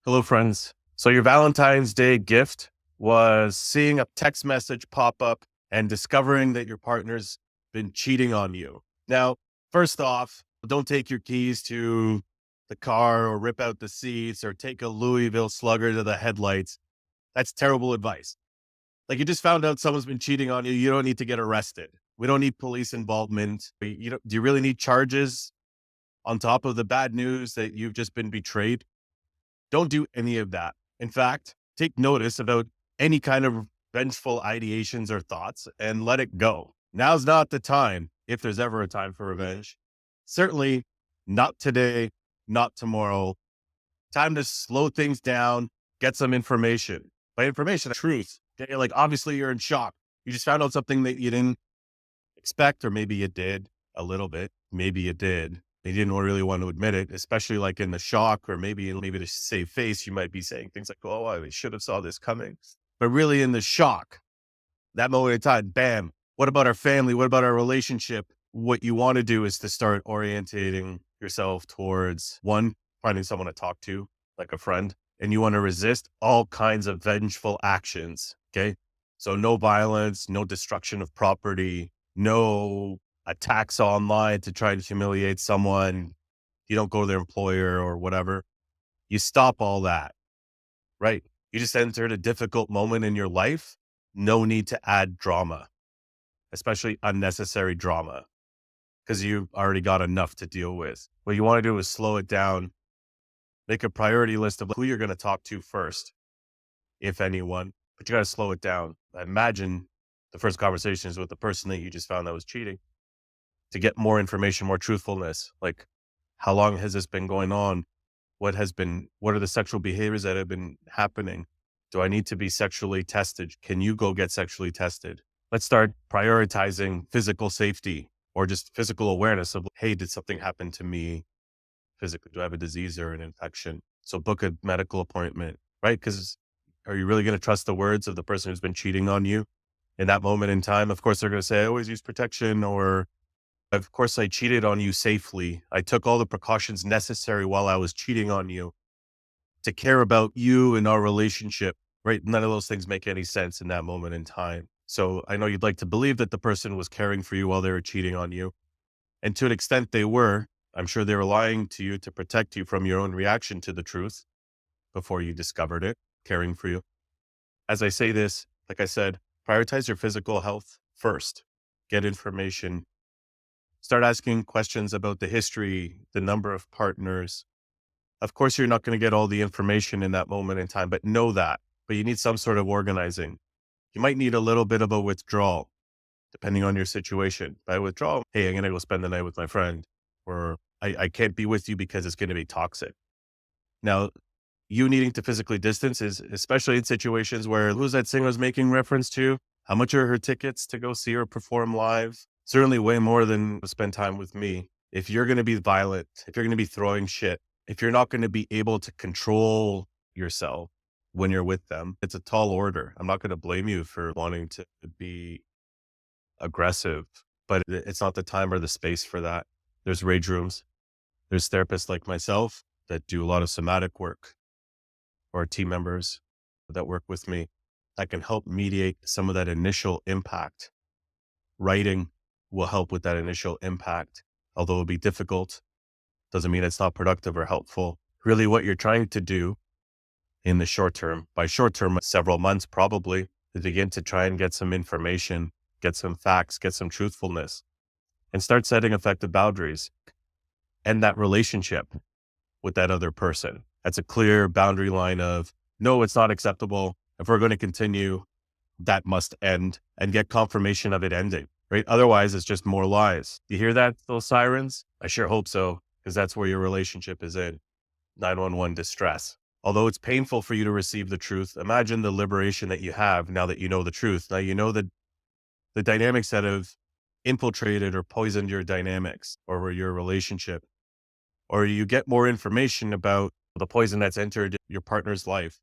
Hello, friends. So, your Valentine's Day gift was seeing a text message pop up and discovering that your partner's been cheating on you. Now, first off, don't take your keys to the car or rip out the seats or take a Louisville slugger to the headlights. That's terrible advice. Like, you just found out someone's been cheating on you. You don't need to get arrested. We don't need police involvement. Do you really need charges on top of the bad news that you've just been betrayed? Don't do any of that. In fact, take notice about any kind of vengeful ideations or thoughts and let it go. Now's not the time, if there's ever a time for revenge. Certainly not today, not tomorrow. Time to slow things down, get some information. By information, truth. Okay? Like, obviously, you're in shock. You just found out something that you didn't expect, or maybe you did a little bit. Maybe you did. They didn't really want to admit it, especially like in the shock, or maybe to save face, you might be saying things like, "Oh, I should have saw this coming." But really, in the shock, that moment in time, bam. What about our family? What about our relationship? What you want to do is to start orientating yourself towards one, finding someone to talk to, like a friend, and you want to resist all kinds of vengeful actions. Okay. So no violence, no destruction of property, no attacks online to try to humiliate someone. You don't go to their employer or whatever. You stop all that, right? You just entered a difficult moment in your life. No need to add drama, especially unnecessary drama, because you've already got enough to deal with. What you want to do is slow it down, make a priority list of who you're going to talk to first, if anyone, but you got to slow it down. Imagine the first conversation is with the person that you just found that was cheating to get more information, more truthfulness. Like, how long has this been going on? What are the sexual behaviors that have been happening? Do I need to be sexually tested? Can you go get sexually tested? Let's start prioritizing physical safety or just physical awareness of, hey, did something happen to me physically? Do I have a disease or an infection? So book a medical appointment, right? Because are you really going to trust the words of the person who's been cheating on you in that moment in time? Of course, they're going to say, I always use protection, or of course, I cheated on you safely. I took all the precautions necessary while I was cheating on you to care about you and our relationship, right? None of those things make any sense in that moment in time. So I know you'd like to believe that the person was caring for you while they were cheating on you. And to an extent they were. I'm sure they were lying to you to protect you from your own reaction to the truth before you discovered it, caring for you. As I say this, like I said, prioritize your physical health first. Get information. Start asking questions about the history, the number of partners. Of course, you're not going to get all the information in that moment in time, but know that. But you need some sort of organizing. You might need a little bit of a withdrawal, depending on your situation. By withdrawal, hey, I'm going to go spend the night with my friend, or I can't be with you because it's going to be toxic. Now, you needing to physically distance is especially in situations where who's that singer was making reference to? How much are her tickets to go see her perform live? Certainly way more than spend time with me. If you're going to be violent, if you're going to be throwing shit, if you're not going to be able to control yourself when you're with them, it's a tall order. I'm not going to blame you for wanting to be aggressive, but it's not the time or the space for that. There's rage rooms. There's therapists like myself that do a lot of somatic work, or team members that work with me that can help mediate some of that initial impact. Writing will help with that initial impact, although it'll be difficult. Doesn't mean it's not productive or helpful. Really, what you're trying to do in the short term, by short term, several months probably, is begin to try and get some information, get some facts, get some truthfulness, and start setting effective boundaries. And that relationship with that other person. That's a clear boundary line of, no, it's not acceptable. If we're going to continue, that must end, and get confirmation of it ending, right? Otherwise, it's just more lies. You hear that, those sirens? I sure hope so, because that's where your relationship is in 911 distress. Although it's painful for you to receive the truth, imagine the liberation that you have now that you know the truth. Now you know that the dynamics that have infiltrated or poisoned your dynamics or your relationship, or you get more information about the poison that's entered your partner's life.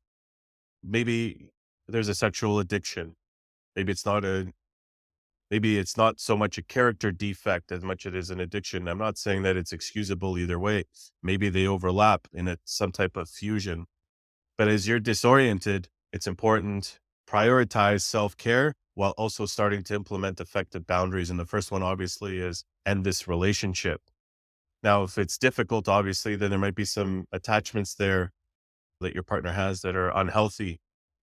Maybe there's a sexual addiction. Maybe it's not so much a character defect as much as it is an addiction. I'm not saying that it's excusable either way. Maybe they overlap in some type of fusion. But as you're disoriented, it's important prioritize self-care while also starting to implement effective boundaries. And the first one obviously is end this relationship. Now, if it's difficult, obviously, then there might be some attachments there that your partner has that are unhealthy.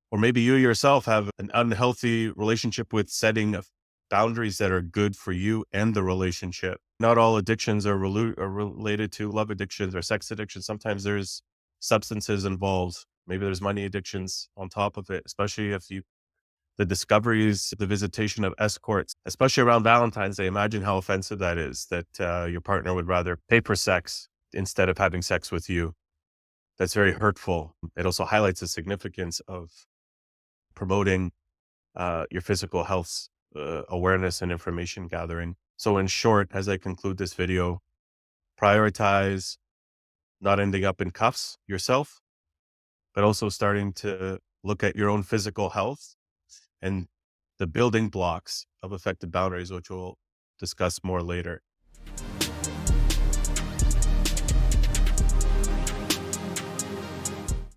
Or maybe you yourself have an unhealthy relationship with setting of boundaries that are good for you and the relationship. Not all addictions are related to love addictions or sex addictions. Sometimes there's substances involved. Maybe there's money addictions on top of it, especially if the discoveries, the visitation of escorts, especially around Valentine's Day. Imagine how offensive that is, that your partner would rather pay for sex instead of having sex with you. That's very hurtful. It also highlights the significance of promoting your physical health's awareness and information gathering. So in short, as I conclude this video, prioritize not ending up in cuffs yourself, but also starting to look at your own physical health and the building blocks of effective boundaries, which we'll discuss more later.